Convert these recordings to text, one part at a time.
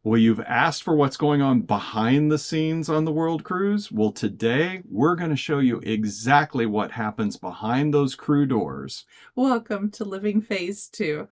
Well, you've asked for what's going on behind the scenes on the World Cruise. Well, today we're going to show you exactly what happens behind those crew doors. Welcome to Living Phase 2.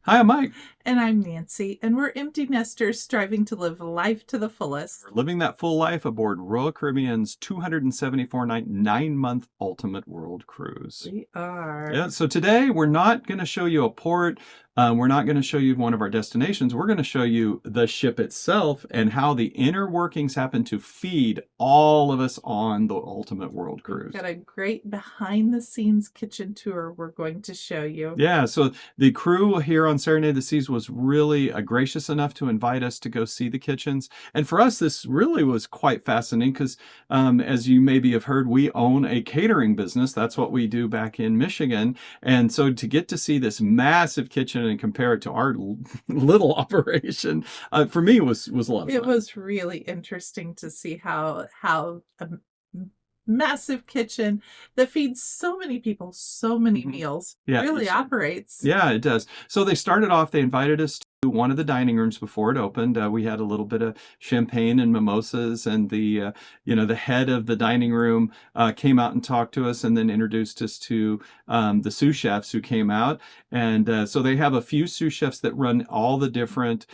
Hi, I'm Mike. And I'm Nancy, and we're empty nesters striving to live life to the fullest. We're living that full life aboard Royal Caribbean's 274-night, 9-month Ultimate World Cruise. We are. Yeah, so today we're not going to show you a port. We're not going to show you one of our destinations. We're going to show you the ship itself and how the inner workings happen to feed all of us on the Ultimate World Cruise. We've got a great behind-the-scenes kitchen tour we're going to show you. Yeah, so the crew here on Serenade of the Seas was really gracious enough to invite us to go see the kitchens. And for us, this really was quite fascinating because, as you maybe have heard, we own a catering business. That's what we do back in Michigan. And so to get to see this massive kitchen and compare it to our little operation, for me was a lot of fun. It was really interesting to see how a massive kitchen that feeds so many people so many meals really operates. Yeah, it does. So they started off, they invited us to one of the dining rooms before it opened. We had a little bit of champagne and mimosas, and the head of the dining room came out and talked to us and then introduced us to the sous chefs who came out. And so they have a few sous chefs that run all the different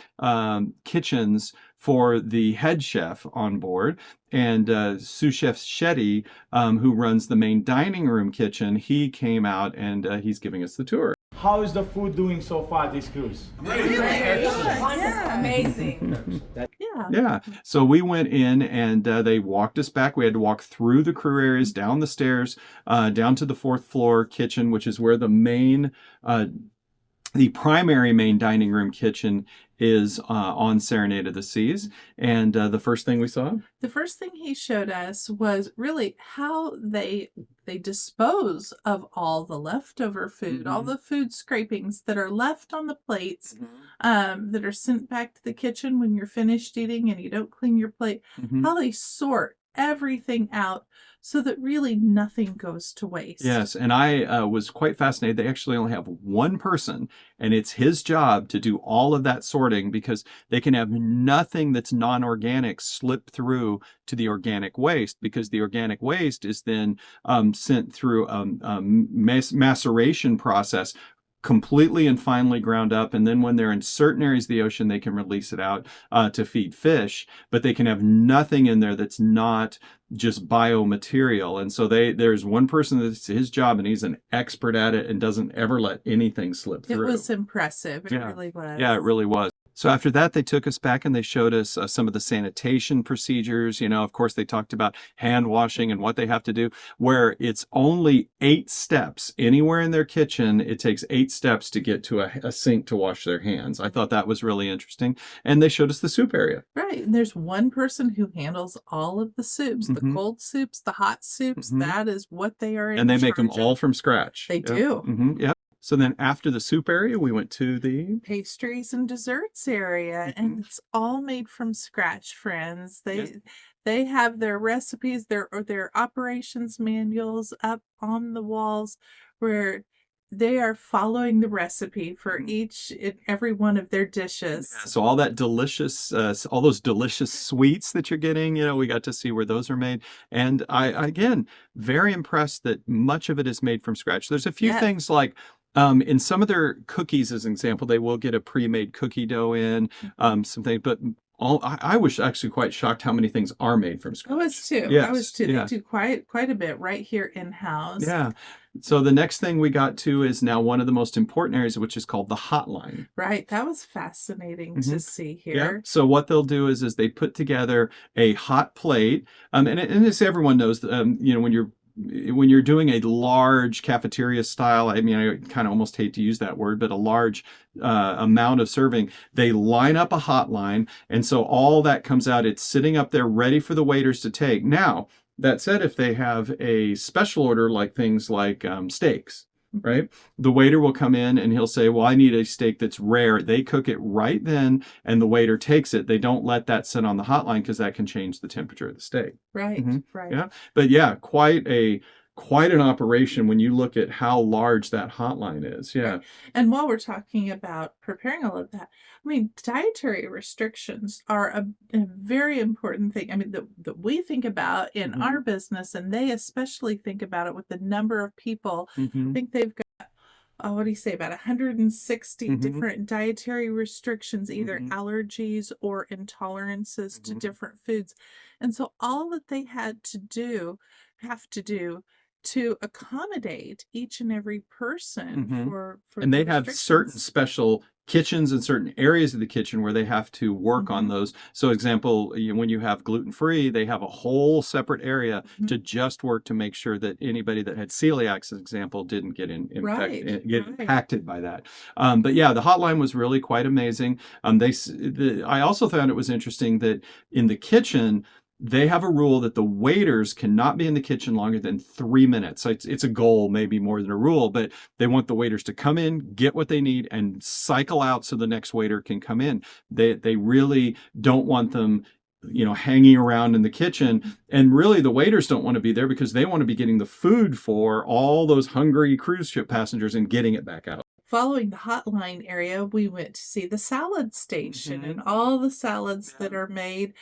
kitchens for the head chef on board. And sous chef Shetty, who runs the main dining room kitchen, he came out and he's giving us the tour. How is the food doing so far this cruise? Really? Yeah. Amazing. Yeah. So we went in and they walked us back. We had to walk through the crew areas, down the stairs, down to the 4th floor kitchen, which is where the primary main dining room kitchen is on Serenade of the Seas. And the first thing we saw? The first thing he showed us was really how they dispose of all the leftover food, all the food scrapings that are left on the plates, that are sent back to the kitchen when you're finished eating and you don't clean your plate, how they sort everything out so that really nothing goes to waste. Yes, and I was quite fascinated. They actually only have one person, and it's his job to do all of that sorting because they can have nothing that's non-organic slip through to the organic waste, because the organic waste is then sent through a maceration process, completely and finely ground up, and then when they're in certain areas of the ocean, they can release it out to feed fish, but they can have nothing in there that's not just biomaterial. And so there's one person that's his job, and he's an expert at it and doesn't ever let anything slip through. It was impressive. It really was. Yeah, it really was. So after that, they took us back and they showed us some of the sanitation procedures. Of course, they talked about hand washing and what they have to do, where it's only 8 steps. Anywhere in their kitchen, it takes 8 steps to get to a sink to wash their hands. I thought that was really interesting. And they showed us the soup area. Right. And there's one person who handles all of the soups, the cold soups, the hot soups. That is what they are in And they make them charge all of. from scratch. They do. Yeah. So then after the soup area, we went to the pastries and desserts area, and it's all made from scratch, friends. They have their recipes, their operations manuals up on the walls where they are following the recipe for each and every one of their dishes. Yeah, so all that delicious, all those delicious sweets that you're getting, we got to see where those are made. And again, very impressed that much of it is made from scratch. There's a few things like, in some of their cookies, as an example, they will get a pre-made cookie dough in, some things, but I was actually quite shocked how many things are made from scratch. I was too. Yes. I was too. They do quite a bit right here in-house. Yeah. So the next thing we got to is now one of the most important areas, which is called the hotline. Right. That was fascinating to see here. Yeah. So what they'll do is they put together a hot plate, and as everyone knows, when you're doing a large cafeteria style, I mean, I kind of almost hate to use that word, but a large amount of serving, they line up a hotline. And so all that comes out, it's sitting up there ready for the waiters to take. Now, that said, if they have a special order, like things like steaks, right? The waiter will come in and he'll say, well, I need a steak that's rare. They cook it right then, and the waiter takes it. They don't let that sit on the hotline because that can change the temperature of the steak. Right, hmm right. Yeah. But yeah, quite an operation when you look at how large that hotline is. Yeah. Right. And while we're talking about preparing all of that, I mean, dietary restrictions are a very important thing. I mean, that we think about in Mhm. our business, and they especially think about it with the number of people. I hmm think they've got, oh, what do you say, about 160 hmm different dietary restrictions, either hmm allergies or intolerances to hmm different foods. And so all that they have to do to accommodate each and every person hmm for And the they have certain restrictions. special kitchens and certain areas of the kitchen where they have to work on Mhm, those. So, example, when you have gluten free, they have a whole separate area mhm. to just work to make sure that anybody that had celiac, as an example, didn't get Right, get right. impacted by that. But yeah, the hotline was really quite amazing. I also found it was interesting that in the kitchen, they have a rule that the waiters cannot be in the kitchen longer than 3 minutes. So it's a goal, maybe more than a rule, but they want the waiters to come in, get what they need, and cycle out so the next waiter can come in. They really don't want them, hanging around in the kitchen. And really, the waiters don't want to be there because they want to be getting the food for all those hungry cruise ship passengers and getting it back out. Following the hotline area, we went to see the salad station and Mhm. all the salads that Yeah. are made.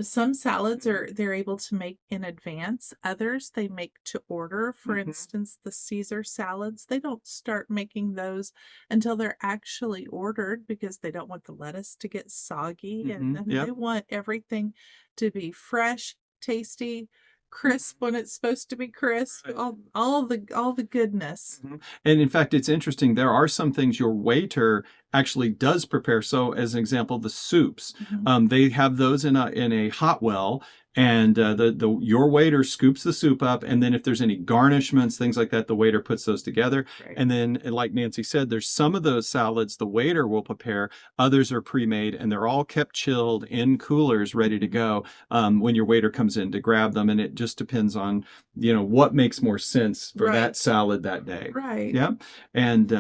Some salads are they're able to make in advance. Others they make to order. For Mhm. instance, the Caesar salads, they don't start making those until they're actually ordered because they don't want the lettuce to get soggy, and, and they Yep. want everything to be fresh, tasty, crisp when it's supposed to be crisp. Right. All the goodness. Mhm. And in fact, it's interesting. There are some things your waiter actually does prepare. So, as an example, the soups, Mhm. they have those in a hot well, and the your waiter scoops the soup up, and then if there's any garnishments, things like that, the waiter puts those together. Right. And then, like Nancy said, there's some of those salads the waiter will prepare. Others are pre-made, and they're all kept chilled in coolers, ready to go when your waiter comes in to grab them. And it just depends on what makes more sense for that Right. salad that day. Right. Yeah. And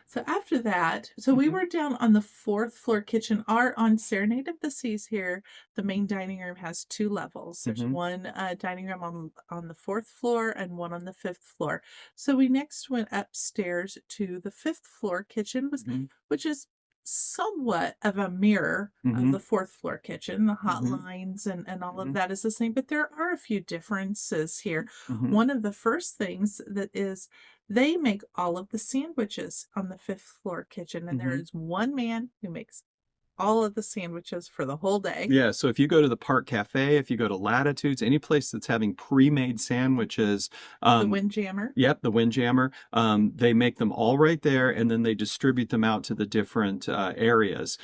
So after that, so we Mhm. were down on the fourth floor kitchen. Our on Serenade of the Seas here, the main dining room has two levels. There's Mhm. one dining room on the fourth floor and one on the fifth floor. So we next went upstairs to the fifth floor kitchen, Mhm. which is somewhat of a mirror of the Mhm. fourth floor kitchen. The hot Mhm. lines and all of Mhm. that is the same, but there are a few differences here. Mhm. One of the first things that is they make all of the sandwiches on the fifth floor kitchen, and there Mhm. is one man who makes all of the sandwiches for the whole day. Yeah, so if you go to the Park Cafe, if you go to Latitudes, any place that's having pre-made sandwiches, The um, Windjammer. yep, the Windjammer. They make them all right there, and then they distribute them out to the different areas.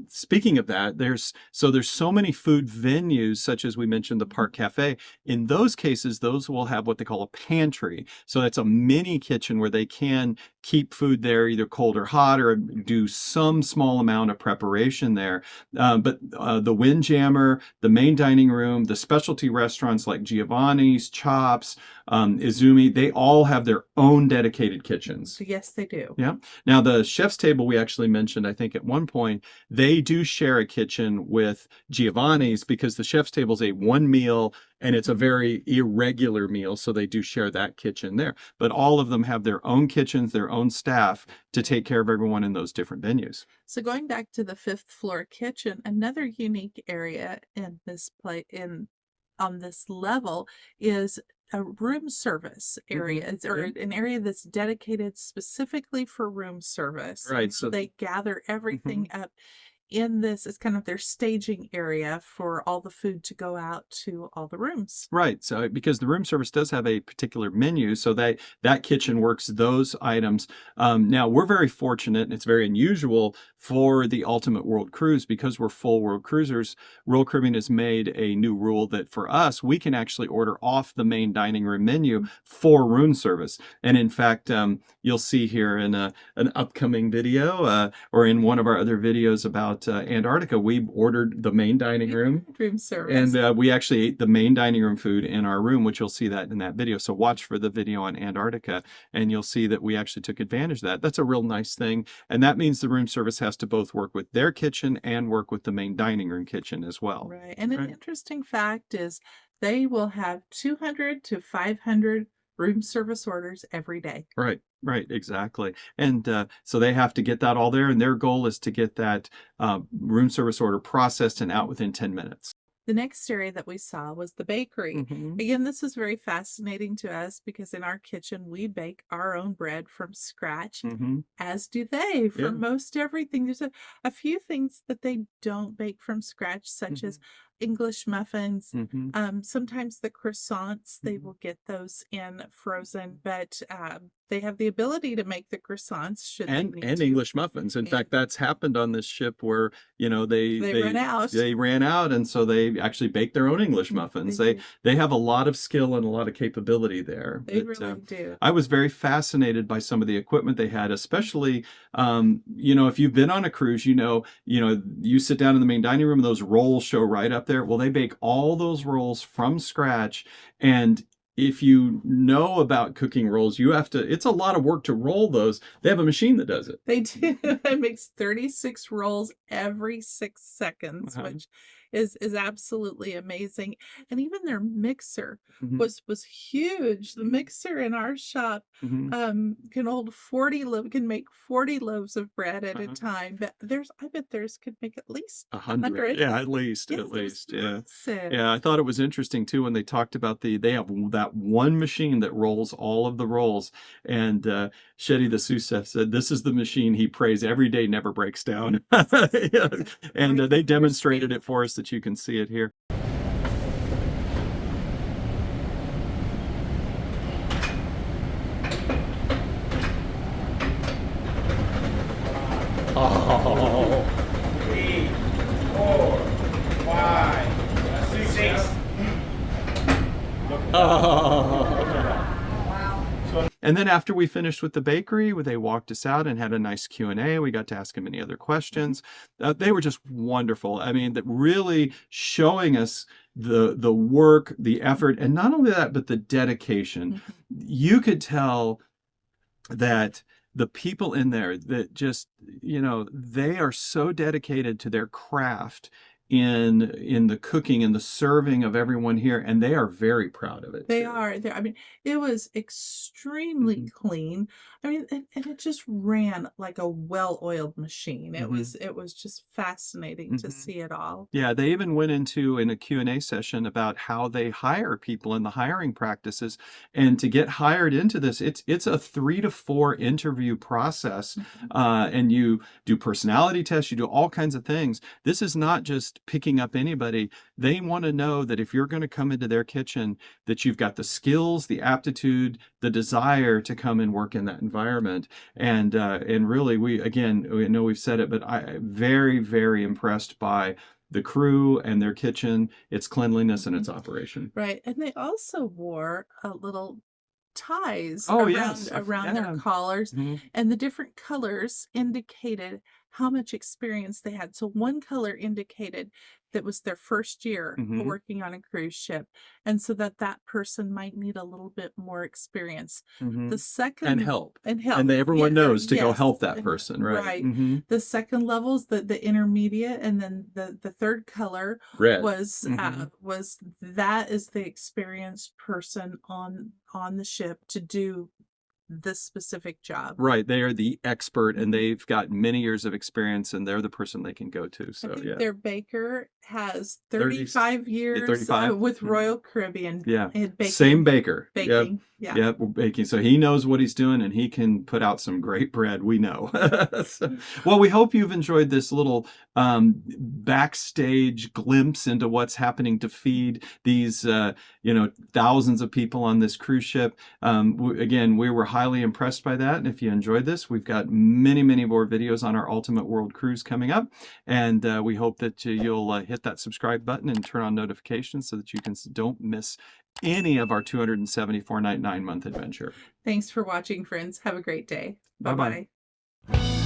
Speaking of that, there's so many food venues, such as we mentioned the Park Cafe. In those cases, those will have what they call a pantry. So that's a mini kitchen where they can keep food there, either cold or hot, or do some small amount of preparation there. But the Windjammer, the main dining room, the specialty restaurants like Giovanni's, Chops, Izumi, they all have their own dedicated kitchens. Yes, they do. Yeah. Now, the chef's table we actually mentioned, I think at one point, they do share a kitchen with Giovanni's because the chef's table is a one meal and it's a very irregular meal. So they do share that kitchen there. But all of them have their own kitchens, their own staff to take care of everyone in those different venues. So going back to the fifth floor kitchen, another unique area in this place in on this level is a room service area. Mhm. Or Yeah. an area that's dedicated specifically for room service. Right. And so So, they gather everything mhm. up in this. It's kind of their staging area for all the food to go out to all the rooms. Right. So because the room service does have a particular menu, so that kitchen works those items. Now we're very fortunate, and it's very unusual for the Ultimate World Cruise because we're full world cruisers. World Caribbean has made a new rule that for us we can actually order off the main dining room menu for room service. And in fact, you'll see here in an upcoming video or in one of our other videos about about Antarctica, we ordered the main dining room. Room service. And we actually ate the main dining room food in our room, which you'll see that in that video. So watch for the video on Antarctica, and you'll see that we actually took advantage of that. That's a real nice thing. And that means the room service has to both work with their kitchen and work with the main dining room kitchen as well. Right. And an interesting fact is they will have 200 to 500 room service orders every day. Right, exactly. And so they have to get that all there, and their goal is to get that room service order processed and out within 10 minutes. The next area that we saw was the bakery. Again, this was very fascinating to us because in our kitchen, we bake our own bread from scratch, as do they for most everything. There's a few things that they don't bake from scratch, such as English muffins. Sometimes the croissants, they will get those in frozen, but they have the ability to make the croissants should they need and to. English muffins. In fact, that's happened on this ship where, you know, they ran out. They ran out, and so they actually baked their own English muffins. They have a lot of skill and a lot of capability there. They really do. I was very fascinated by some of the equipment they had, especially you know, if you've been on a cruise, you know, you sit down in the main dining room and those rolls show right up there. Well, they bake all those rolls from scratch, and if you know about cooking rolls, you have to, it's a lot of work to roll those. They have a machine that does it. They do. It makes 36 rolls every 6 seconds, which is absolutely amazing. And even their mixer was huge. The mixer in our shop can make 40 loaves of bread at a time. But I bet theirs could make at least 100. Yeah, at least. Yeah. Yeah, I thought it was interesting too when they talked about they have that one machine that rolls all of the rolls. And Shetty the sous chef said, this is the machine he prays every day, never breaks down. And they demonstrated it for us, that you can see it here. Oh. 3, 4, 5, 6. And then after we finished with the bakery, they walked us out and had a nice Q&A. We got to ask them many other questions. They were just wonderful. I mean, that really showing us the work, the effort, and not only that, but the dedication. You could tell that the people in there that just, you know, they are so dedicated to their craft in the cooking and the serving of everyone here, and they are very proud of it. They are. I mean, it was extremely clean. I mean, and it just ran like a well-oiled machine. It was just fascinating to see it all. Yeah, they even went into in a Q&A session about how they hire people and the hiring practices. And to get hired into this, it's a 3 to 4 interview process. And you do personality tests, you do all kinds of things. This is not just picking up anybody. They want to know that if you're going to come into their kitchen, that you've got the skills, the aptitude, the desire to come and work in that environment. And really, we know we've said it, but I'm very, very impressed by the crew and their kitchen, its cleanliness and its operation. Right. And they also wore a little ties around their collars, and the different colors indicated how much experience they had. So one color indicated that was their first year working on a cruise ship, and so that person might need a little bit more experience. The second and help, and everyone knows to go help that person, right? The second level's the intermediate, and then the third color red was that is the experienced person on the ship to do this specific job. Right. They are the expert, and they've got many years of experience, and they're the person they can go to. So I think their baker has 35 years with Royal Caribbean. Yeah. Baking, same baker. Baking. Yep, baking. So he knows what he's doing, and he can put out some great bread. We know. Well, we hope you've enjoyed this little backstage glimpse into what's happening to feed these, thousands of people on this cruise ship. We were highly impressed by that. And if you enjoyed this, we've got many, many more videos on our Ultimate World Cruise coming up. And we hope that you'll hit that subscribe button and turn on notifications so that you don't miss any of our 274 night 9-month adventure. Thanks for watching, friends. Have a great day. Bye-bye. Bye-bye.